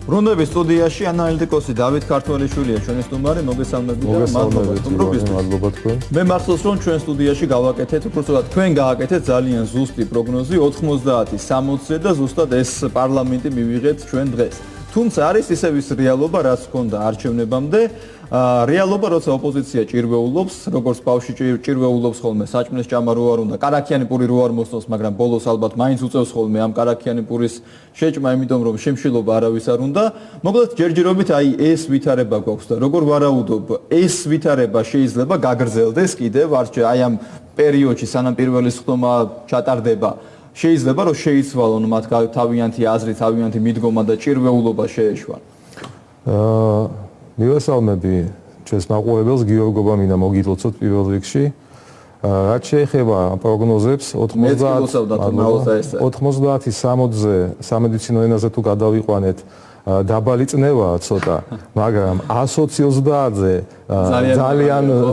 ბრუნდების სტუდიაში ანალიტიკოსი დავით ქართველიშვილია ჩვენი სტუმარი, მოგესალმებით და მადლობა თქვენ. მე მახსოვს რომ ჩვენ სტუდიაში გავაკეთეთ, უბრალოდ თქვენ გააკეთეთ ძალიან ზუსტი პროგნოზი 90-60-ზე და ზუსტად ეს პარლამენტი მივიღეთ ჩვენ დღეს. თუმცა არის ისევ ის რეალობა, რაც ჰქონდა არჩევნებამდე. რეალობა, როცა ოპოზიცია ჭირვეულობს, როგორც ბავშვი ჭირვეულობს ხოლმე, საჭმლის ჭამა რო არ უნდა, კარაქიანი პური რო არ მოსწონს, მაგრამ ბოლოს ალბათ მაინც უწევს ხოლმე ამ კარაქიანი პურის შეჭმა, იმიტომ რომ შემშილობა არავის არ უნდა. მოკლედ ჯერჯერობით აი ეს ვითარება გვაქვს და როგორ ვარაუდობ, ეს ვითარება შეიძლება გაგრძელდეს კიდევ აი ამ პერიოდში, სანამ პირველი სხდომა ჩატარდება. შეიძლება რომ შეიცვალონ მათ თავიანთი აზრი, თავიანთი მიდგომა და ჭირვეულობა შეეშვან. მივესალმები ჩვენს მაყურებელს, გიორგო ბამინა მოგილოცოთ პირველ რიგში. რაც შეეხება პროგნოზებს 90-60-ზე სამედიცინო ენაზე თუ გადავიყვანეთ, დაბალი წნევაა ცოტა, მაგრამ 120-30-ზე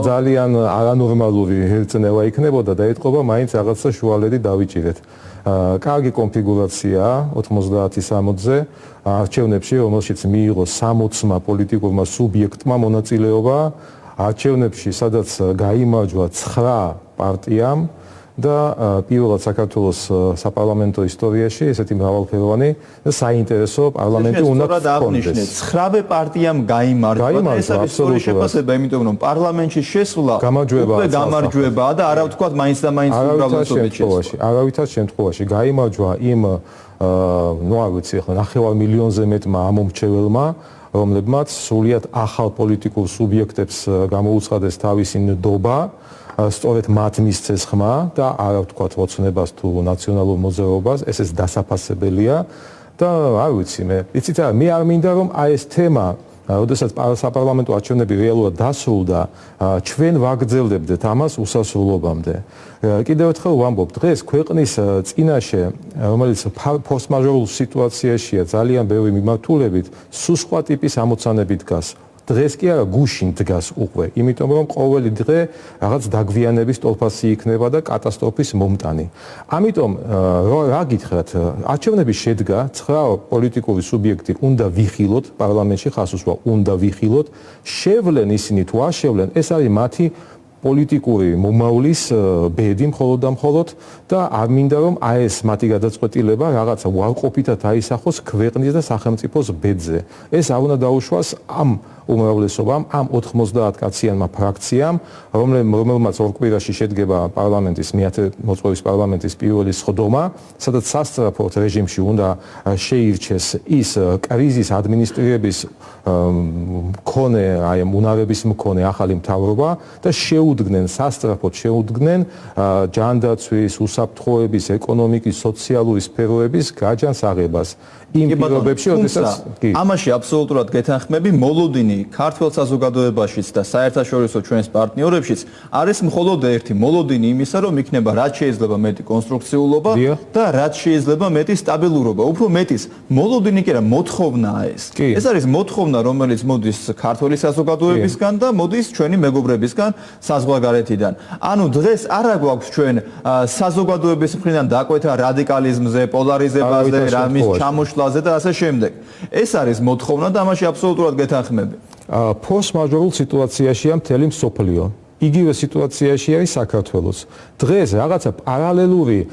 ძალიან არანორმალური წნევა იქნებოდა და ეთყობა მაინც რაღაცა შუალედი დავიჭირეთ. კარგი კონფიგურაციაა 90-60-ზე არჩევნებში, რომელშიც მიიღო 60-მა პოლიტიკურმა სუბიექტმა მონაწილეობა, არჩევნებში, სადაც გაიმარჯვა 9 პარტიამ და პირველად საქართველოს საპარლამენტო ისტორიაში ესეთი მრავალფეროვანი და საინტერესო პარლამენტი უნდა აღნიშნეთ. 9 პარტიამ გაიმარჯვა. ეს არის სწორი შეფასება, იმიტომ რომ პარლამენტში შესვლა გამარჯვებაა და არა ვთქვათ მაინც და მაინც უბრალოდ შესვლა. არავითარ შემთხვევაში გაიმარჯვა იმ ნუ არ ვიცი ახლა 9 მილიონზე მეტმა ამომრჩეველმა, რომლებმაც სრულიად ახალ პოლიტიკურ სუბიექტებს გამოუცხადეს თავისი ნდობა. სწორედ მათ მისცეს ხმა და არა ვთქვათ ოცნებას თუ ნაციონალურ მოძრაობას, ესეც დასაფასებელია და არ ვიცი მე არ მინდა რომ აი ეს თემა, როდესაც საპარლამენტო არჩევნები რეალურად დასრულდა, ჩვენ ვაგრძელდებდეთ ამას უსასრულობამდე. კიდევ ერთხელ ვამბობ, დღეს ქვეყნის წინაშე, რომელიც ფორს-მაჟორულ სიტუაციაშია, ძალიან ბევრი მიმართულებით, სულ სხვა ტიპის ამოცანები დგას. დღეს კი არა გუშინ დგას უკვე, იმიტომ რომ ყოველი დღე რაღაც დაგვიანების ტოლფასი იქნება და კატასტროფის მომტანი. ამიტომ რა გითხრათ, არჩევნები შედგა, 9 პოლიტიკური სუბიექტი უნდა ვიხილოთ, პარლამენტში ხასუსვა უნდა ვიხილოთ, შევლენ ისინი თუ არ შევლენ, ეს არის მათი პოლიტიკური მომავლის ბედი მხოლოდ და მხოლოდ და არ მინდა რომ აი ეს მათი გადაწყვეტილება რაღაცა უარყოფითად აისახოს ქვეყნის და სახელმწიფოს ბედზე. ეს არ უნდა დაუშვას ამ უმრავლესობამ, ამ 90 კაციანმა ფრაქციამ, რომელმაც ორ კვირაში შედგება პარლამენტის მეათე მოწვევის პარლამენტის პირველი სხდომა, სადაც სასწრაფოდ რეჟიმში უნდა შეირჩეს ის კრიზის ადმინისტრირების მქონე, აი უნარების მქონე ახალი მთავრობა და შეუდგნენ სასწრაფოდ ჯანდაცვის, უსაფრთხოების, ეკონომიკის, სოციალური სფეროების გაჯანსაღებას. იმ პირობებში, როდესაც ამაში აბსოლუტურად გეთანხმები, მოლოდინი ქართულ საზოგადოებაშიც და საერთაშორისო ჩვენს პარტნიორებშიც არის მხოლოდ ერთი, მოლოდინი იმისა, რომ იქნება რაც შეიძლება მეტი კონსტრუქციულობა და რაც შეიძლება მეტი სტაბილურობა. უფრო მეტის, მოლოდინი კი არა, მოთხოვნაა ეს. ეს არის მოთხოვნა, რომელიც მოდის ქართული საზოგადოებისგან და მოდის ჩვენი მეგობრებისგან საზღვარგარეთიდან. ანუ დღეს არა გვაქვს ჩვენ საზოგადოების მხრიდან დაკვეთა რადიკალიზმზე, პოლარიზებაზე, რამის ჩამოშლა და ასე შემდეგ. ეს არის მოთხოვნა და ამაში აბსოლუტურად გეთანხმები. ფორს-მაჟორულ სიტუაციაშია მთელი მსოფლიო. იგივე სიტუაციაში არის საქართველოს. დღეს რაღაცა პარალელური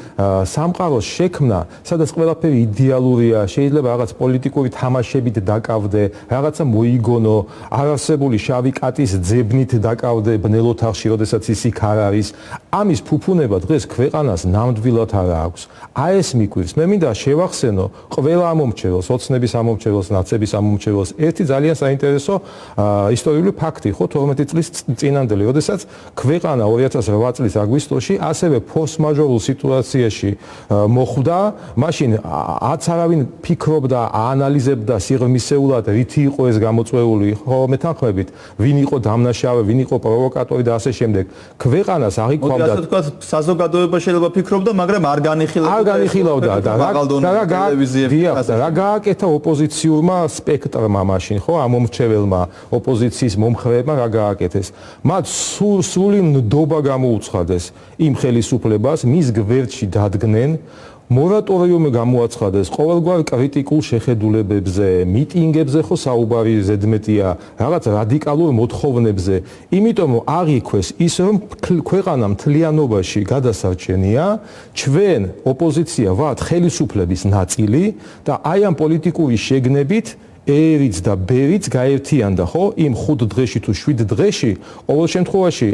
სამყაროს შექმნა, სადაც ყველაფერი იდეალურია, შეიძლება რაღაც პოლიტიკური თამაშებით დაკავდე, რაღაცა მოიგონო, არასებული შავი კატის ძებნით დაკავდე ბნელ ოთახში, როდესაც ის იქ არ არის. ამის ფუფუნება დღეს ქვეყანას ნამდვილად არ აქვს. აი ეს მიკვირს. მე მინდა შევახსენო ყველა ამომრჩეველს, ოცნების ამომრჩეველს, ნაცების ამომრჩეველს ერთი ძალიან საინტერესო ისტორიული ფაქტი, ხო, 12 წლის წინანდელი, როდესაც ქვეყანა 2008 წლის აგვისტოში ასევე ფორს-მაჟორულ სიტუაციაში მოხვდა, მაშინ არც არავინ ფიქრობდა, აანალიზებდა სიღრმისეულად, რითი იყო ეს გამოწვეული, ხო, მეთანხმებით, ვინ იყო დამნაშავე, ვინ იყო პროვოკატორი და ასე შემდეგ. ქვეყანას აღიქვამდა. ასე თქვა, საზოგადოება შეიძლება ფიქრობდა, მაგრამ არ განიხილავდა და რა გააკეთა ოპოზიციურმა სპექტრმა მაშინ, ხო, ამომრჩეველმა ოპოზიციის მომხრეებმა რა გააკეთეს. მათ სრული ნდობა გამოუცხადეს იმ ხელისუფლებას, მის გვერდში დადგნენ მორატორიუმი გამოაცხადეს ყოველგვარ კრიტიკულ შეხედულებებზე, მიტინგებზე ხო საუბარი ზედმეტია, რაღაც რადიკალურ მოთხოვნებზე, იმიტომ რომ აღიქვეს ის რომ ქვეყანა მთლიანობაში გადასარჩენია, ჩვენ ოპოზიცია ვართ ხელისუფლების ნაწილი და აი ამ პოლიტიკური შეგნებით ერიც და ბერიც გაერთიანდა ხო იმ 5 დღეში თუ 7 დღეში ყოველ შემთხვევაში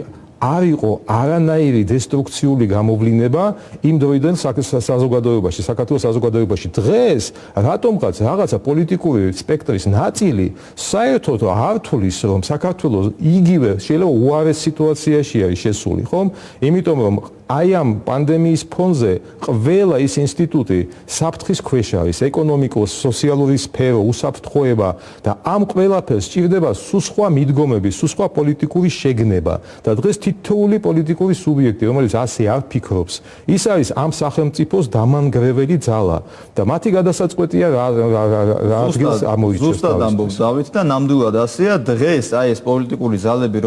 არ იყო არანაირი დესტრუქციული გამოვლინება იმ დროიდან საზოგადოებაში, საქართველოს საზოგადოებაში. დღეს რატომღაც რაღაცა პოლიტიკური სპექტრის ნაწილი საერთოდ არ თulis რომ საქართველოს იგივე შეიძლება უარეს სიტუაციაში არის შესული, ხომ? იმიტომ რომ აი ამ პანდემიის ფონზე ყველა ის ინსტიტუტი საფრთხის ქვეშ არის, ეკონომიკო-სოციალური სფერო, უსაფრთხოება და ამ ყველაფერს სჭირდება სულ სხვა მიდგომები, სულ სხვა პოლიტიკური შეგნება და დღეს თითოეული პოლიტიკური სუბიექტი, რომელიც ასე არ ფიქრობს, ის არის ამ სახელმწიფოს დამანგრეველი ძალა და მათი გადასაწყვეტია რა ადგილს ამოიჭრებს. ზუსტად ამბობს დავით და ნამდვილად ასეა დღეს აი ეს პოლიტიკური ძალები,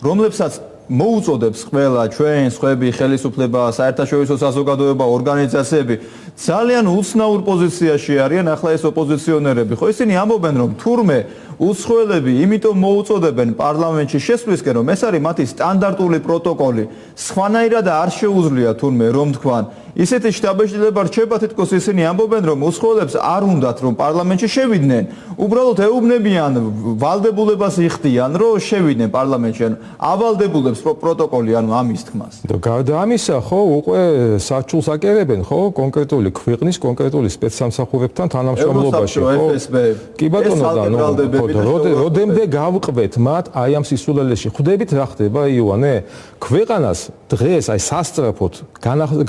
რომლებსაც მოუწოდებს ყველა ჩვენ, სხვები, ხელისუფლება, საერთაშორისო საზოგადოება, ორგანიზაციები ძალიან უცნაურ პოზიციაში არიან ახლა ეს ოპოზიციონერები. ხო ისინი ამბობენ რომ თურმე უცხოელები იმიტომ მოუწოდებენ პარლამენტში შესვლისკენ რომ ეს არის მათი სტანდარტული პროტოკოლი. სხვანაირად არ შეუძლია თურმე რომ თქვან ისეთი შტაბეჭდილება რჩება თითქოს ისინი ამბობენ რომ უცხოელებს არ უნდათ რომ პარლამენტში შევიდნენ. უბრალოდ ეუბნებიან ვალდებულებას იხდიან რომ შევიდნენ პარლამენტში. ავალდებულებს პროტოკოლი ანუ ამის თქმას. და გარდა ამისა ხო უკვე საჩულს აკერებენ ხო კონკრეტული ქვეყნის კონკრეტული სპეცსამსახურებთან თანამშრომლობაში ხო? კი ბატონო და როდემდე გავყվეთ მათ აი ამ სისულელეში. ხვდებით რა ხდება იოანე? ქვეყანას დღეს აი სასწრაფოდ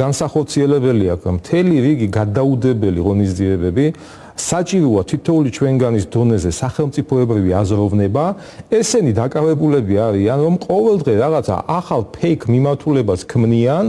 განსახორციელებელი აქვს მთელი რიგი გადაუდებელი ღონისძიებები საჭიროა თითოეული ჩვენგანის დონეზე სახელმწიფოებრივი აზროვნება, ესენი დაკავებულები არიან რომ ყოველდღე რაღაცა ახალ ფეიქ მიმართულებას ქმნიან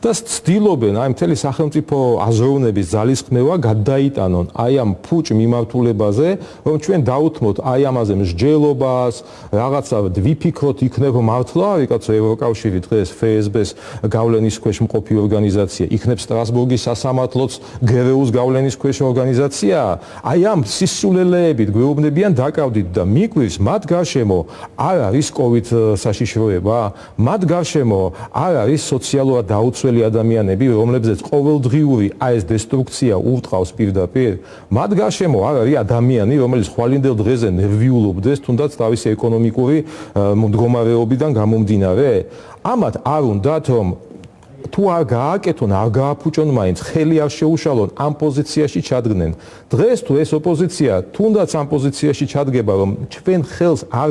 და ცდილობენ აი მთელი სახელმწიფო აზროვნების ძალისხმევა გადაიტანონ აი ამ ფუჭ მიმართულებაზე, რომ ჩვენ დაუთმოთ აი ამაზე მსჯელობას, რაღაცა ვიფიქროთ იქნებ მართლა, ვიკაცო ევროკავშირი დღეს FSB-ს გავლენის ქვეშ მყოფი ორგანიზაცია, იქნებ სტრასბურგის სასამართლოც გერეუს გავლენის ქვეშ ორგანიზაცია. აი ამ სისულელეებით გვეუბნებიან დაკავდით და მიგვირს მათ გარშემო არ არის COVID საშიშროება, მათ გარშემო არ არის სოციალურად დაუცველი ადამიანები, რომლებზეც ყოველდღიური აი ეს დესტრუქცია ურტყავს პირდაპირ, მათ გარშემო არ არის ადამიანი, რომელიც ხვალინდელ დღეზე ნერვიულობდეს, თუნდაც თავისი ეკონომიკური მდგომარეობიდან გამომდინარე. ამათ არ უნდათ რომ თუ არ გააკეთონ, არ გააფუჭონ მაინც, ხელი არ შეუშალონ, ამ პოზიციაში ჩადგნენ. დღეს თუ ეს ოპოზიცია თუნდაც ამ პოზიციაში ჩადგება, რომ ჩვენ ხელს არ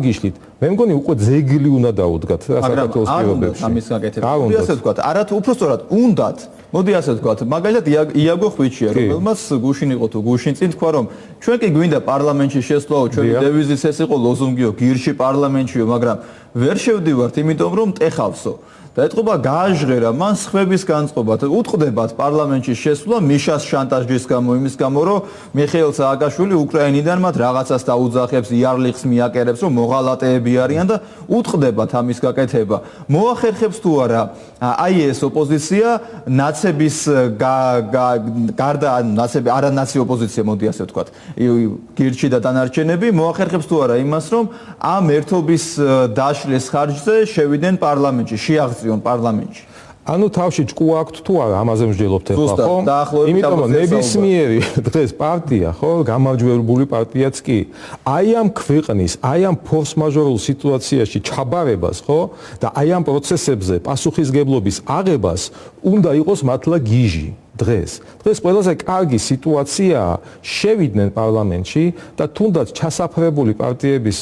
გიშლით, მე მგონი უკვე ძეგლი უნდა დაუდგათ საქართველოს პირობებში. ამის გაკეთება. მოდი ასე ვთქვათ, არათუ უბრალოდ უნდათ. მოდი ასე ვთქვათ, მაგალითად იაგო ხვიჩია, რომელმაც გუშინ იყო თუ გუშინ წინ თქვა, რომ ჩვენ კი გვინდა პარლამენტში შესვლაო, ჩვენი დევიზიც ეს იყო ლოზუნგიო, გირში პარლამენტშიო, მაგრამ ვერ შევდივართ, იმიტომ რომ ტეხავსო. და ეთყობა გააჟღერა მან სხვების განწყობა და უტყდებათ პარლამენტში შესვლა მიშას შანტაჟის გამო იმის გამო რომ მიხეილ სააკაშვილი უკრაინიდან მათ რაღაცას დაუძახებს იარლიხს მიაკერებს რომ მოღალატეები არიან და უტყდებათ ამის გაკეთება მოახერხებს თუ არა აი ეს ოპოზიცია ნაცების გარდა ნაცები არანაცი ოპოზიცია მოდი ასე ვთქვათ გირჩი და დანარჩენები მოახერხებს თუ არა იმას რომ ამ ერთობის დაშლის ხარჯზე შევიდნენ პარლამენტში შეაღწიონ პარლამენტში ანუ თავში ჭკუა აქვთ თუ არა ამაზე მსჯელობთ ახლა ხო? იმიტომ რომ ნებისმიერი დღეს პარტია ხო გამარჯვებული პარტიაც კი აი ამ ქვეყნის აი ამ ფორს-მაჟორულ სიტუაციაში ჩაბარებას ხო და აი ამ პროცესებზე პასუხისგებლობის აღებას უნდა იყოს მართლა გიჟი დღეს ყველაზე კარგი სიტუაციაა შევიდნენ პარლამენტში და თუნდაც ჩასაფრებული პარტიების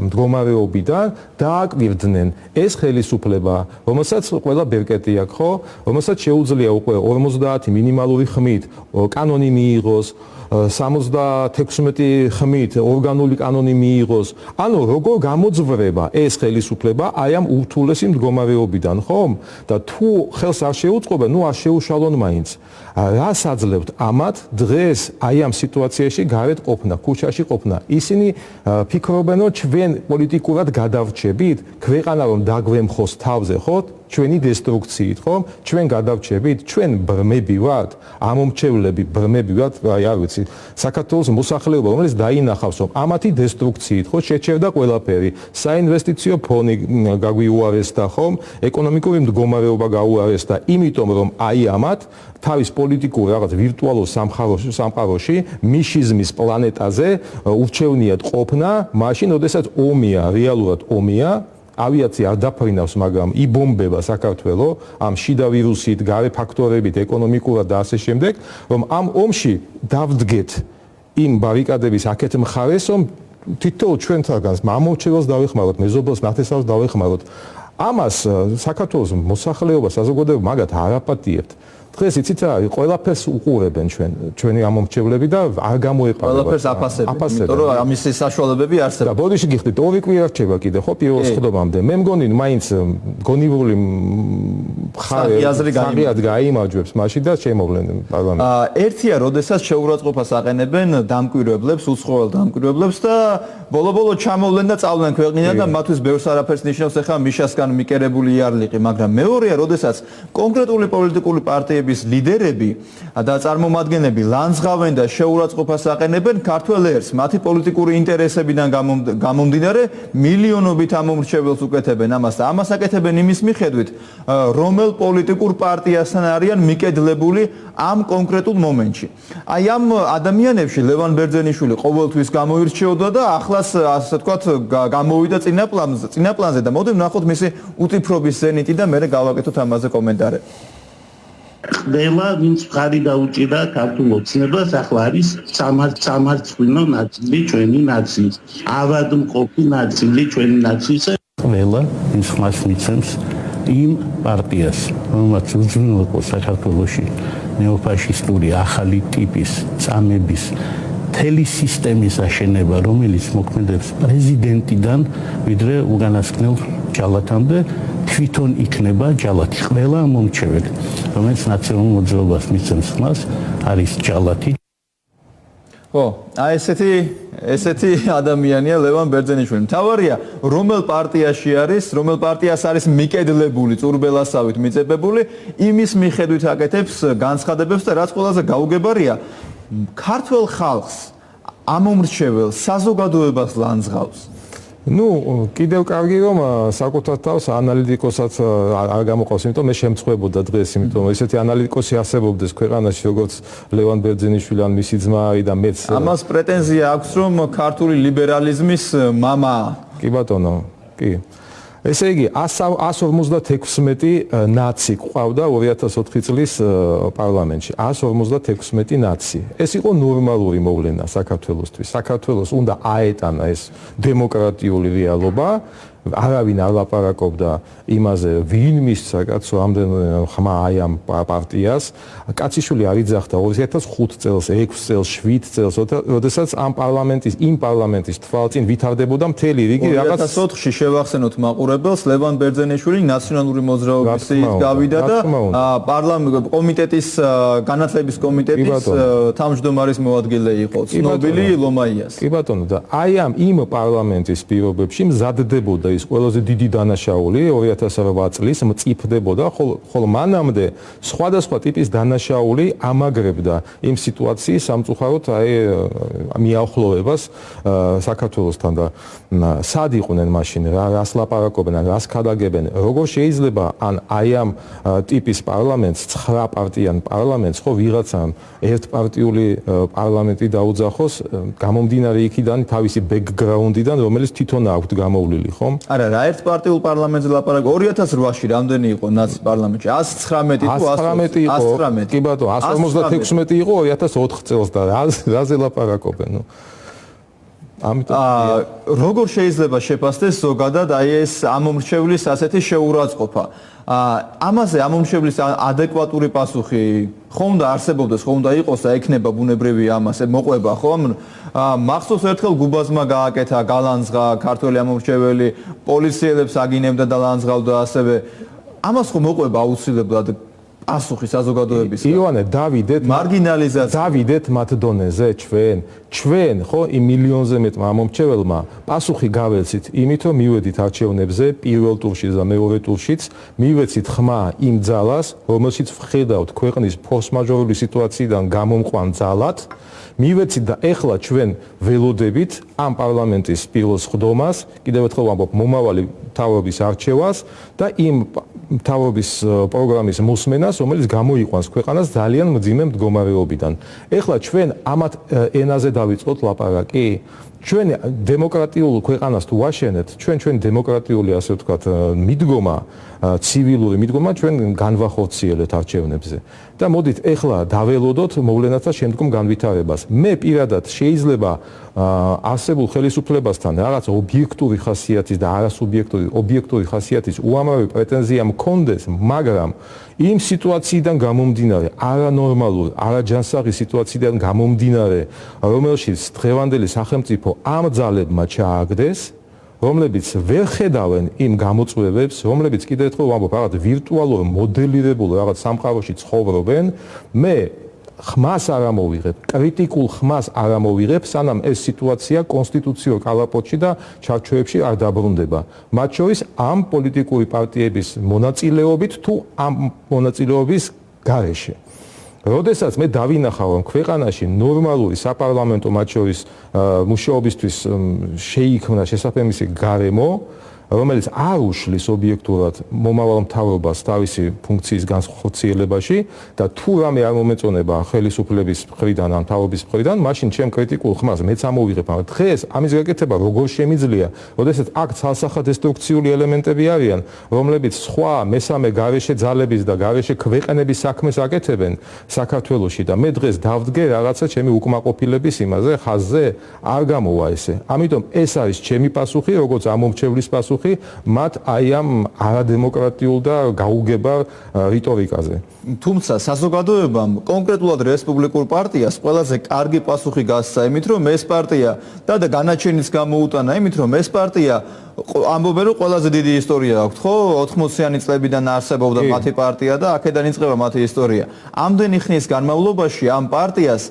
მდგომარეობიდან დააკვირდნენ ეს ხელისუფლება რომელსაც ყველა ბერკეტი აქვს ხო რომელსაც შეუძლია უკვე 50 მინიმალური ხმით კანონი მიიღოს 76 ხმით ორგანული კანონი მიიღოს ანუ როგორ გამოძვრება ეს ხელისუფლება აი ამ ურთულესი მდგომარეობიდან ხომ და თუ ხელს არ შეუწყობა ნუ არ შეუშალონ მაინც რას აძლევთ ამათ დღეს აი ამ სიტუაციაში გარეთ ყოფნა ქუჩაში ყოფნა ისინი ფიქრობენ რომ ჩვენ პოლიტიკურად გადავრჩებით ქვეყანა რომ დაგვემხოს თავზე ხო ჩვენი დესტრუქციით, ხომ? ჩვენ გადავჭებით, ჩვენ ბრმები ვართ, ამომრჩევლები ბრმები ვართ, აი არ ვიცი, საქართველოს მოსახლეობა, რომელიც დაინახავს, რომ ამათი დესტრუქციით, ხო, შეჩერდა ყველაფერი, საინვესტიციო ფონი გაგვიუარესდა, ხომ? ეკონომიკური მდგომარეობა გაუარესდა, იმიტომ რომ აი ამათ თავის პოლიტიკურ რაღაც ვირტუალურ სამყაროში მიშიზმის პლანეტაზე ურჩევნიათ ყოფნა, მაშინ, როდესაც ომია, რეალურად ომია, ავიაცია არ დაფრინავს, მაგრამ იბომბება საქართველოს ამ შიდა ვირუსით, გარე ფაქტორებით, ეკონომიკურად და ასე შემდეგ, რომ ამ ომში დავდგეთ იმ ბარიკადების აქეთ მხარეს, რომ თითოეულ ჩვენთაგანს მამოჩეველს დავეხმაროთ, მეზობელს ნათესავს დავეხმაროთ. ამას საქართველოს მოსახლეობა საზოგადოება მაგათ არ აპატიებთ. დღეს იცით რა, ყველაფერს უყურებენ ჩვენი ამომრჩევლები და არ გამოეყარება. ყველაფერს აფასებენ, იმიტომ რომ ამის საშუალებები არსებობს. და ბოდიში გიხდით, 2 კვირა რჩება კიდე, ხო, პირველ სხდომამდე. მე მგონი, მაინც გონივული ხარიად გაიმარჯვებს მაშინ და შემოვლენ პარლამენტში. ერთია, როდესაც შეურაცხყოფას აყენებენ დამკვირვებლებს, უცხოელ დამკვირვებლებს და ბოლო-ბოლო ჩამოვლენ და წავლენ ქვეყნიდან და მათთვის ბევრს არაფერს ნიშნავს ახლა მიშასგან მიკერებული იარლიყი, მაგრამ მეორეა, როდესაც კონკრეტული პოლიტიკური პარტიების ლიდერები და წარმომადგენლები ლანძღავენ და შეურაცხყოფას აყენებენ ქართველ ერს, მათი პოლიტიკური ინტერესებიდან გამომდინარე მილიონობით ამომრჩეველს უკეთებენ ამას და ამას აკეთებენ იმის მიხედვით, რომელ პოლიტიკურ პარტიასთან არიან მიკედლებული ამ კონკრეტულ მომენტში. აი ამ ადამიანებში ლევან ბერძენიშვილი ყოველთვის გამოირჩეოდა და ახლაც ასე ვთქვათ გამოვიდა წინაპლანზე და მოდი ვნახოთ მისი უტიფრობის ზენიტი და მერე გავაკეთოთ ამაზე კომენტარი. ხდება, ვინც მხარი დაუჭირა ქართულ ოცნებას, ახლა არის სამარცხვინო ნაწილი ჩვენი ნაციის, ავადმყოფი ნაწილი ჩვენი ნაციის. ყველა ვინც ხმას მიცემს იმ პარტიას, რომელსაც უზრუნველყო საქართველოში ნეოფაშისტური ახალი ტიპის წამების მთელი სისტემის აშენება, რომელიც მოქმედებს პრეზიდენტიდან ვიდრე უკანასკნელ ჯალათამდე, თვითონ იქნება ჯალათი. ყველა მომრჩეველი, რომელიც ნაციონალურ მოძრაობას მისცემს ხმას, არის ჯალათი. ხო, აი ესეთი ადამიანია ლევან ბერძენიშვილი. მთავარია, რომელ პარტიაში არის, რომელ პარტიას არის მიკედლებული, წურბელასავით მიწებებული, იმის მიხედვით აკეთებს განცხადებებს და რაც ყველაზე გაუგებარია, ქართველ ხალხს, ამომრჩეველს, საზოგადოებას ლანძღავს. ნუ, კიდევ კარგი რომ საკუთარ თავს ანალიტიკოსაც არ გამოყავს, იმიტომ მე შემწხვებოდა დღეს, იმიტომ რომ ესეთი ანალიტიკოსი არსებობდეს ქვეყანაში, როგორც ლევან ბერძენიშვილი ან მისი ძმა არის და მეც ამას პრეტენზია აქვს, რომ ქართული ლიბერალიზმის მამაა. კი ბატონო, კი. ესე იგი 156 ნაცი ყავდა 2004 წლის პარლამენტში. 156 ნაცი. ეს იყო ნორმალური მოვლენა საქართველოსთვის. საქართველოს უნდა აეტანა ეს დემოკრატიული რეალობა. არავინ არ ლაპარაკობდა იმაზე, ვინ მისცა კაცო ამდენი ხმა აი ამ პარტიას. კაციშვილი არ იძახდა 2005 წელს, 6 წელს, 7 წელს, როდესაც ამ პარლამენტის თვალწინ ვითარდებოდა მთელი რიგი რაღაც 2004-ში შევახსენოთ მაყურებელს, ლევან ბერძენიშვილი ნაციონალური მოძრაობის გავიდა და პარლამენტის კომიტეტის განათლების კომიტეტის თავმჯდომარის მოადგილე იყო, ცნობილი ლომაიას. კი ბატონო, და აი ამ იმ პარლამენტის პირობებში მზადდებოდა ის ყველაზე დიდი დანაშაული 2008 წლის მწიფდებოდა, ხოლო მანამდე სხვადასხვა ტიპის დანაშაული ამაგრებდა იმ სიტუაციის სამწუხაროდ აი მიახლოვებას საქართველოსთან და სად იყვნენ მაშინ, რას ლაპარაკობენ, რას ქადაგებენ, როგორ შეიძლება ან აი ამ ტიპის პარლამენტს 9 პარტიან პარლამენტს ხო ვიღაცამ ერთპარტიული პარლამენტი დაუძახოს გამომდინარე იქიდან თავისი ბექგრაუნდიდან, რომელიც თვითონ აქვს გამოვლილი, ხო? არა, რა ერთპარტიულ პარლამენტზე ლაპარაკობ 2008-ში რამდენი იყო ნაცის პარლამენტში? 119 თუ 119 იყო. კი ბატონო, 156 იყო 2004 წელს და რაზე ლაპარაკობენ, ნუ. ამიტომ როგორ შეიძლება შეფასდეს ზოგადად აი ეს ამომრჩევლის ასეთი შეურაცხყოფა? ამაზე ამომრჩევლის ადეკვატური პასუხი ხომ და არსებობდეს, ხომ და იყოს და ექნება ბუნებრივი ამაზე მოყვება, ხომ? მახსოვს ერთხელ გუბაზმა გააკეთა, გალანძღა ქართველი ამომრჩეველი, პოლიციელებს აგინებდა და ლანძღავდა ასევე. ამას ხომ მოყვება აუცილებლად პასუხი საზოგადოების ივანე, დავიდეთ მათ დონეზე ჩვენ ხო იმ მილიონზე მეტმა ამომრჩეველმა პასუხი გავეცით იმით რომ მივედით არჩევნებზე პირველ ტურშიც და მეორე ტურშიც მივეცით ხმა იმ ძალას რომელშიც ვხედავთ ქვეყნის ფორს-მაჟორული სიტუაციიდან გამომყვან ძალად მივეცით და ეხლა ჩვენ ველოდებით ამ პარლამენტის პირველ სხდომას კიდევ ერთხელ ვამბობ მომავალი მთავრობის არჩევას და იმ მთავრობის პროგრამის მოსმენას რომელიც გამოიყვანს ქვეყანას ძალიან მძიმე მდგომარეობიდან ეხლა ჩვენ ამათ ენაზე დავიწყოთ ლაპარაკი ჩვენ დემოკრატიულ ქვეყანას თუ ვაშენებთ ჩვენ დემოკრატიული ასე ვთქვათ მიდგომა ცივილური მიდგომა ჩვენ განვახორციელებთ არჩევნებზე და მოდით ეხლა დაველოდოთ მოვლენათა შემდგომ განვითარებას მე პირადად შეიძლება არსებულ ხელისუფლებასთან რაღაც ობიექტური ხასიათის და ობიექტური ხასიათის უამრავი პრეტენზია მქონდეს მაგრამ იმ სიტუაციიდან გამომდინარე არანორმალურ არაჯანსაღი სიტუაციიდან გამომდინარე რომელშიც დღევანდელი სახელმწიფო ამ ძალებმა ჩააგდეს რომლებიც ვერ ხედავენ იმ გამოწვევებს რომლებიც კიდევ ერთხელ ვამბობ რაღაც ვირტუალურ მოდელირებულ რაღაც სამყაროში ცხოვრობენ მე ხმას არ ამოვიღებ, კრიტიკულ ხმას არ ამოვიღებ, სანამ ეს სიტუაცია კონსტიტუციურ კალაპოტში და ჩარჩოებში არ დაბრუნდება. მათ შორის ამ პოლიტიკური პარტიების მონაწილეობით თუ ამ მონაწილეობის გარეშე. როდესაც მე დავინახავ რომ ქვეყანაში ნორმალური საპარლამენტო მათ შორის მუშაობისთვის შეიქმნა შესაბამისი გარემო რომელიც არ უშლის ობიექტურად მომავალ მთავრობას თავისი ფუნქციის განხორციელებაში და თუ რამე არ მომეწონება ხელისუფლების მხრიდან ან მთავრობის მხრიდან, მაშინ ჩემ კრიტიკულ ხმას მეც ამოვიღებ, მაგრამ დღეს ამის გაკეთება როგორ შემიძლია, როდესაც აქ ცალსახადესტრუქციული ელემენტები არიან, რომლებიც სხვა მესამე გარეშე ძალების და გარეშე ქვეყნების საქმეს აკეთებენ საქართველოში და მე დღეს დავდგე რაღაცა ჩემი უკმაყოფილების იმაზე, ხაზზე არ გამოვა ესე. ამიტომ ეს არის ჩემი პასუხი, როგორც ამომრჩევლის პასუხი მათ აი ამ არადემოკრატიულ და გაუგებარ რიტორიკაზე. თუმცა საზოგადოებამ კონკრეტულად რესპუბლიკურ პარტიას ყველაზე კარგი პასუხი გასცა იმით, რომ ეს პარტია და განაჩენიც გამოუტანა იმით, რომ ეს პარტია ამბობენ რომ ყველაზე დიდი ისტორია აქვს, ხო? 80-იანი წლებიდან არსებობდა მათი პარტია და აქედან იწყება მათი ისტორია. ამდენი ხნის განმავლობაში ამ პარტიას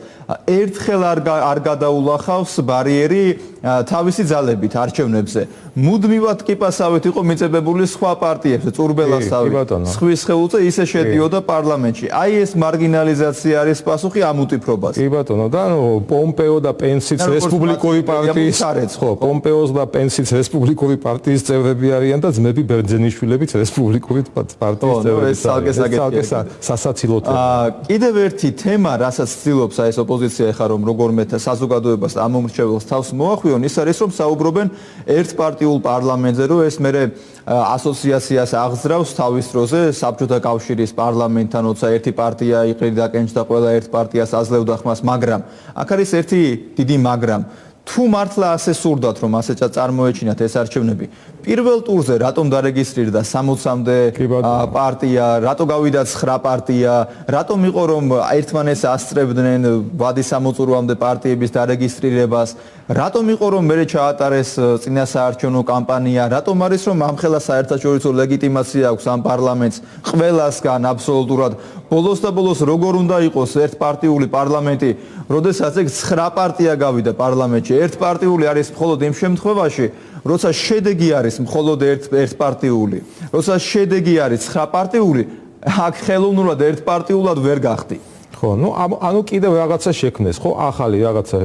ერთხელ არ გადაულახავს ბარიერი თავისი ძალებით არჩევნებზე. მუდმივად კიპასავით იყო მიწებებული სხვა პარტიებზე, წურბელასავით, სხვის ხელზე ისე შედიოდა პარლამენტში. აი ეს მარგინალიზაცია არის პასუხი ამ უტიფრობას. კი ბატონო, და პომპეო და პენსიც რესპუბლიკური პარტიის, ხო, პომპეოს და პენსიც რესპუბლიკური პარტიის წევრები არიან და ძმები ბერძენიშვილებიც რესპუბლიკური პარტიის წევრები. ეს სასაცილო თემა. კიდევ ერთი თემა, რასაც ცდილობს ეს ოპოზიცია ეხლა რომ როგორმე საზოგადოებას ამომრჩეველს თავს მოახვიონ, ის არის რომ საუბრობენ ერთპარტიულ პარლამენტზე, რომ ეს მერე ასოციაციას აღძრავს თავის დროზე საბჭოთა კავშირის პარლამენტთან, როცა ერთი პარტია იყრიდა კენჭდა ყველა ერთ პარტიას აძლევდა ხმას, მაგრამ აქ არის ერთი დიდი მაგრამ თუ მართლა ასე სურდათ რომ ასე წარმოეჩინათ ეს არჩევნები პირველ ტურზე რატომ დარეგისტრირდა 60-მდე პარტია რატო გავიდა 9 პარტია რატომ იყო რომ ერთმანეთს ასწრებდნენ ვადის სამოწურვამდე პარტიების დარეგისტრირებას რატომ იყო რომ მე ჩაატარეს წინასაარჩევნო კამპანია რატომ არის რომ ამხელა საერთაშორისო ლეგიტიმაცია აქვს ამ პარლამენტს ყველასგან აბსოლუტურად ბოლოს და ბოლოს როგორ უნდა იყოს ერთპარტიული პარლამენტი როდესაც ეგ 9 პარტია გავიდა პარლამენტში ერთპარტიული არის მხოლოდ იმ შემთხვევაში როცა შედეგი არის მხოლოდ ერთპარტიული როცა შედეგი არის 9 პარტიული აქ ხელოვნურად ერთპარტიულად ვერ გახდი ხო, ну, ანუ კიდევ რაღაცა შექმნეს, ხო, ახალი რაღაცა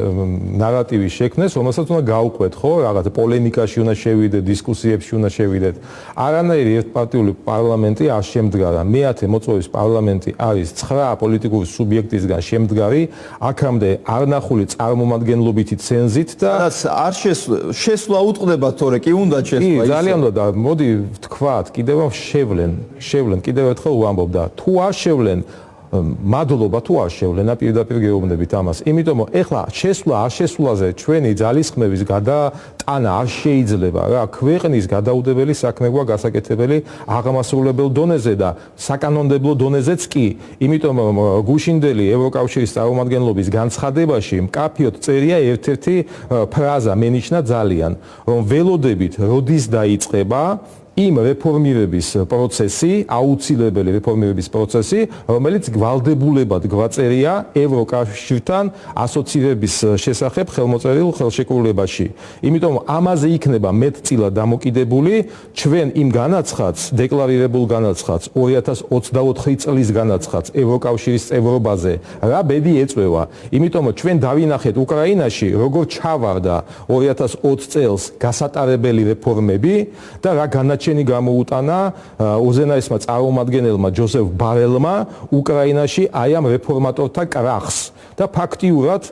ნარატივი შექმნეს, რომელსაც უნდა გაუყვეთ, ხო, რაღაცა პოლემიკაში უნდა შევიდეთ, დისკუსიებში უნდა შევიდეთ. არანაირი ერთპარტიული პარლამენტი არ შემდგარა. მეათე მოწვევის პარლამენტი არის 9 პოლიტიკური სუბიექტისგან შემდგარი, აქამდე არნახული წარმომადგენლობითი ცენზით და არ შესვლა უტყდება თორე კი უნდა შესვლა ისე. ძალიან უნდა და მოდი ვთქვათ, კიდევ შევლენ, კიდევ ერთხელ ვამბობ და თუ არ შევლენ მადლობა თუ არ შევლენა პირდაპირ გეუბნებით ამას. იმიტომ რომ ეხლა შესვლა არ შესვლაზე ჩვენი ძალისხმების გადატანა არ შეიძლება რა. ქვეყნის გადაუდებელი საქმე გვაქვს გასაკეთებელი აღმასრულებელ დონეზე და საკანონმდებლო დონეზეც კი. იმიტომ რომ გუშინდელი ევროკავშირის წარმომადგენლობის განცხადებაში მკაფიოდ წერია ერთ-ერთი ფრაზა მენიშნა ძალიან რომ ველოდებით როდის დაიწყება იმ რეფორმირების პროცესი, აუცილებელი რეფორმირების პროცესი, რომელიც გვალდებულებად გვაწერია ევროკავშირთან ასოცირების შესახებ ხელმოწერილ ხელშეკრულებაში. იმიტომ ამაზე იქნება მეტწილად დამოკიდებული ჩვენ იმ განაცხადს, დეკლარირებულ განაცხადს 2024 წლის განაცხადს ევროკავშირის წევრობაზე, რა ბედი ეწვევა. იმიტომ ჩვენ დავინახეთ უკრაინაში როგორ ჩავარდა 2020 წელს გასატარებელი რეფორმები და რა განაჩენი გამოუტანა უზენაესმა წარმომადგენელმა ჯოზეფ ბარელმა უკრაინაში აი ამ რეფორმატორთა კრახს და ფაქტიურად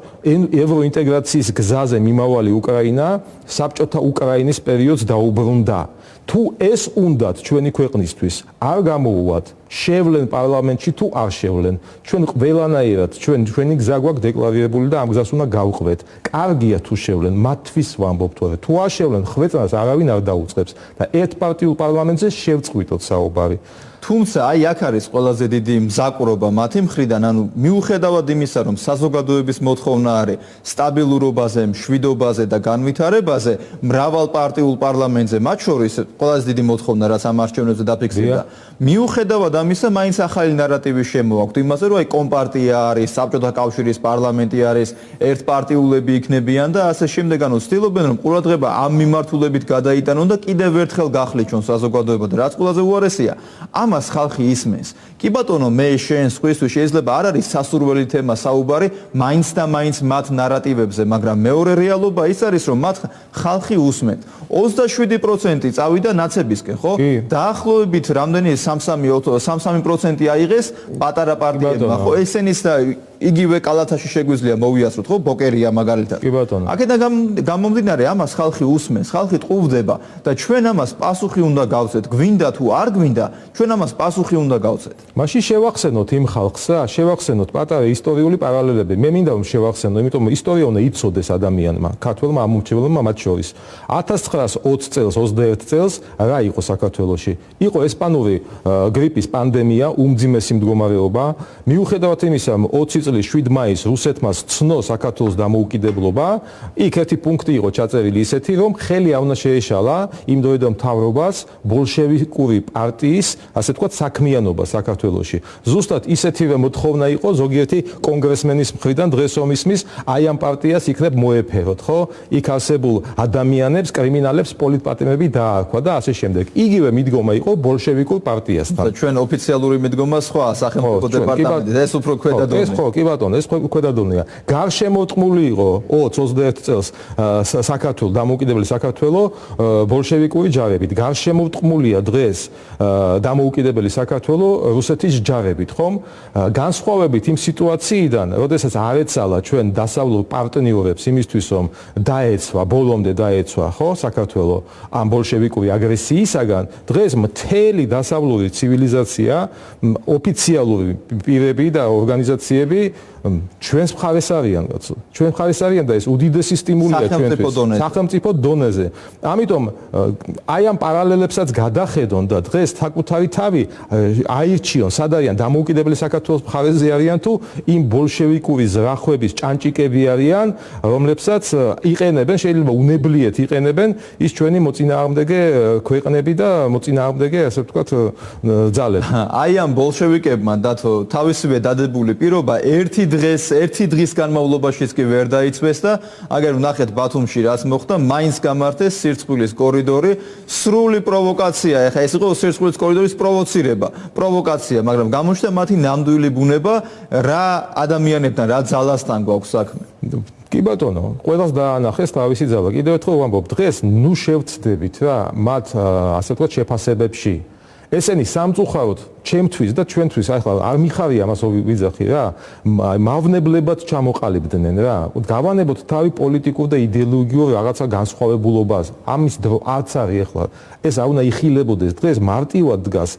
ევროინტეგრაციის გზაზე მიმავალი უკრაინა საბჭოთა უკრაინის პერიოდს დაუბრუნდა. თუ ეს უნდათ ჩვენი ქვეყნისთვის არ გამოუვათ შევლენ პარლამენტში თუ არ შევლენ ჩვენ ყველანაირად ჩვენი გზა გვაქვს დეკლარირებული და ამ გზას უნდა გავყვეთ. კარგია თუ შევლენ მათთვის ვამბობ თორე თუ არ შევლენ ხვეწას არავინ არ დაუწყებს და ერთპარტიულ პარლამენტზე შევწყვიტოთ საუბარი. თუმცა აი აქ არის ყველაზე დიდი მზაკვრობა მათი მხრიდან, ანუ მიუხედავად იმისა, რომ საზოგადოების მოთხოვნა არის სტაბილურობაზე, მშვიდობაზე და განვითარებაზე, მრავალპარტიულ პარლამენტზე მათ შორის ყველაზე დიდი მოთხოვნა რაც ამ არჩევნებზე დაფიქსირდა. მიუხედავად ამისა, მაინც ახალი ნარატივი შემოაქვთ იმაზე, რომ აი კომპარტია არის, საბჭოთა კავშირის პარლამენტი არის, ერთპარტიულები იქნებიან და ასე შემდეგ, ანუ ცდილობენ რომ ყურადღება ამ მიმართულებით გადაიტანონ და კიდევ ერთხელ გახლიჩონ საზოგადოება და რაც ყველაზე უარესია, ამას ხალხი ისმენს. კი ბატონო, მე შენ სხვისთვის შეიძლება არ არის სასურველი თემა საუბარი, მაინც და მაინც მათ ნარატივებზე, მაგრამ მეორე რეალობა ის არის, რომ მათ ხალხი უსმენთ. 27% წავიდა ნაცებისკენ, ხო? დაახლოებით რამდენი 3-3% აიღეს პატარა პარტიებმა, ხო? ესენის და იგივე კალათაში შეგვიძლია მოვიასროთ, ხო? ბოკერია მაგალითად. კი ბატონო. აქედან გამომდინარე, ამას ხალხი უსმენს, ხალხი ტყუვდება და ჩვენ ამას პასუხი უნდა გავცეთ, გვინდა თუ არ გვინდა, ჩვენ ამას პასუხი უნდა გავცეთ. მაშინ შევახსენოთ იმ ხალხს, შევახსენოთ პატარა ისტორიული პარალელები. მე მინდა რომ შევახსენო, იმიტომ რომ ისტორია უნდა იცოდეს ადამიანმა, ქართველმა ამომრჩეველმა მათ შორის. 1920 წელს, 21 წელს რა იყო საქართველოში? იყო ესპანური გრიპის პანდემია, უმძიმესი მდგომარეობა. მიუხედავად იმისა, 20 წლის 7 მაისს რუსეთმა სცნო საქართველოს დამოუკიდებლობა, იქ ერთი პუნქტი იყო ჩაწერილი ისეთი, რომ ხელი არ უნდა შეეშალა იმ დროიდან მთავრობას ბოლშევიკური პარტიის, ასე ვთქვათ, საქმიანობა საქართველოში. ზუსტად ისეთივე მოთხოვნა იყო ზოგიერთი კონგრესმენის მხრიდან დღეს რომ ისმის, აი ამ პარტიას იქნებ მოეფეროთ, ხო? იქ არსებულ ადამიანებს, კრიმინალებს პოლიტპატიმრები დაარქვა და ასე შემდეგ. იგივე მიდგომა იყო ბოლშევიკურ პარტიასთან. და ჩვენ ოფიციალური მიდგომა სხვა სახელმწიფო დეპარტამენტი, ეს უფრო ქვედა დონე. ეს ხო, კი ბატონო, ეს ქვედა დონეა. გარშემორტყმული იყო 20-21 წელს საქართველოს დამოუკიდებელი საქართველოს ბოლშევიკური ჯარებით. გარშემორტყმულია დღეს დამოუკიდებელი საქართველოს რუსეთის ჯარებით, ხომ? განსხვავებით იმ სიტუაციიდან, როდესაც არ ეცალა ჩვენ დასავლურ პარტნიორებს იმისთვის, რომ დაეცვა, ბოლომდე დაეცვა, ხო, საქართველოს ამ ბოლშევიკური აგრესიისაგან, დღეს მთელი დასავლური ცივილიზაცია, ოფიციალური პირები და ორგანიზაციები ჩვენს მხარეს არიან, კაცო. ჩვენ მხარეს არიან და ეს უდიდესი სტიმულია ჩვენთვის სახელმწიფო დონეზე. ამიტომ აი ამ პარალელებსაც გადახედონ და დღეს საკუთარი თავი აირჩიონ, სად არიან დამოუკიდებელი საქართველოს მხარეზე არიან თუ იმ ბოლშევიკური ზრახვების ჭანჭიკები არიან, რომლებსაც იყენებენ, შეიძლება უნებლიეთ იყენებენ ის ჩვენი მოწინააღმდეგე ქვეყნები და მოწინააღმდეგე, ასე ვთქვათ, ძალები. აი ამ ბოლშევიკებმა დათო თავისივე დადებული პირობა ერთი დღის განმავლობაშიც კი ვერ დაიწვეს და აგერ ვნახეთ ბათუმში რაც მოხდა, მაინც გამართეს სირცხვილის კორიდორი, სრული პროვოკაცია. ეხლა ეს იყო სირცხვილის კორიდორის პროვოკაცია, მაგრამ გამოჩნდა მათი ნამდვილი ბუნება, რა ადამიანებთან, რა ძალასთან გვაქვს საქმე. კი ბატონო, ყველას დაანახეს თავისი ძალა. კიდევ ერთხელ ვამბობ, დღეს ნუ შევცდებით რა, მათ ასე ვთქვათ შეფასებებში. ესენი სამწუხაროდ ჩემთვის და ჩვენთვის ახლა არ მიხარია ამას ვიძახი რა, მავნებლებად ჩამოყალიბდნენ რა. გავანებოთ თავი პოლიტიკურ და იდეოლოგიურ რაღაცა განსხვავებულობას. ამის დრო არც არის ახლა. ეს არ უნდა იხილებოდეს. დღეს მარტივად დგას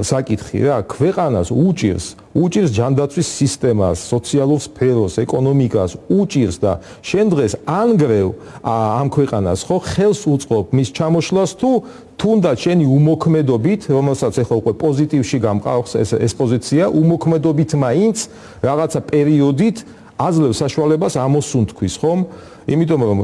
საკითხი რა, ქვეყანას უჭირს ჯანდაცვის სისტემას, სოციალურ სფეროს, ეკონომიკას უჭირს და შენ დღეს ანგრევ ამ ქვეყანას ხო ხელს უწყობ მის ჩამოშლას თუ თუნდაც შენი უმოქმედობით, რომელსაც ახლა უკვე პოზიტივში გამყავს ეს პოზიცია, უმოქმედობით მაინც რაღაცა პერიოდით აძლევს საშუალებას ამოსუნთქვის, ხომ? იმიტომ რომ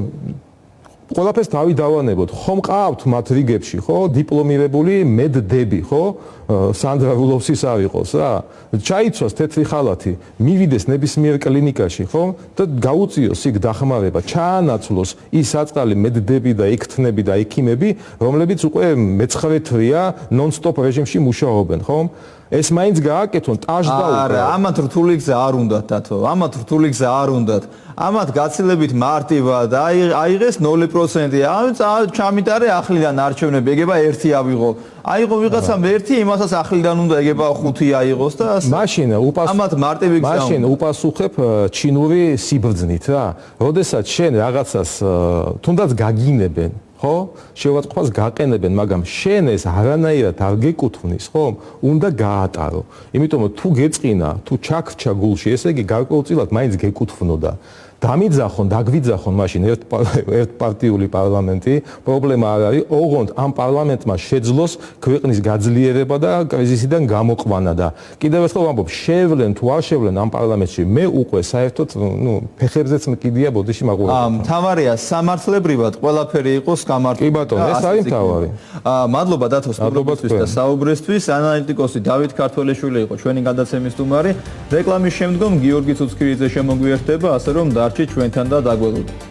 ყველაფერს თავი დავანებოთ. ხომ ყავთ მათ რიგებში, ხო, დიპლომირებული მედდები, ხო? სანდრა რულოვსის არ იყოს რა. ჩაიცვას თეთრი ხალათი, მივიდეს ნებისმიერ კლინიკაში, ხო? და გაუწიოს იქ დახმარება, ჩაანაცვლოს ის საწყალი მედდები და ექთნები და ექიმები, რომლებიც უკვე მეცხრე თვეა ნონ-სტოპ რეჟიმში მუშაობენ, ხო? ეს მაინც გააკეთონ ტაჟ და არა, ამათ რთული გზა არ უნდათ დათო. ამათ რთული გზა არ უნდათ. ამათ გაცილებით მარტივად აიღეს 0%. ჩამიტარე ახლიდან არჩევნები, ეგება 1 ავიღო. აიღო ვიღაცამ 1, იმასაც ახლიდან უნდა ეგება 5 აიღოს და მაშინ ამათ მარტივი გზა. მაშინ უპასუხებ ჩინური სიბრძნით რა. როდესაც შენ რაღაცას თუნდაც გაგინებენ, ხო? შევაწყობას გაყენებენ, მაგრამ შენ ეს არანაირად არ გეკუთვნის, ხო? უნდა გაატარო. იმიტომ რომ თუ გეწყინა, თუ ჩაქრჩა გულში, ესე იგი გარკვეულწილად მაინც გეკუთვნოდა. დამიძახონ, დაგვიძახონ მაშინ ერთპარტიული პარლამენტი, პრობლემა არ არის, ოღონდ ამ პარლამენტმა შეძლოს ქვეყნის გაძლიერება და კრიზისიდან გამოყვანა და კიდევ ერთხელ ვამბობ, შევლენ თუ არ შევლენ ამ პარლამენტში, მე უკვე საერთოდ, ფეხებზეც მკიდია ბოდიში მაყურებელი. თამარია, სამართლებრივად ყველაფერი იყოს გამართული. კი ბატონო, ეს არის მთავარი. მადლობა დათო სტუმრობისთვის და საუბრისთვის. ანალიტიკოსი დავით ქართველიშვილი იყო ჩვენი გადაცემის სტუმარი. რეკლამის შემდგომ გიორგი ცუცქირიძე შემოგვიერთდება, ასე რომ დარჩით ჩვენთან და დაგველოდოთ.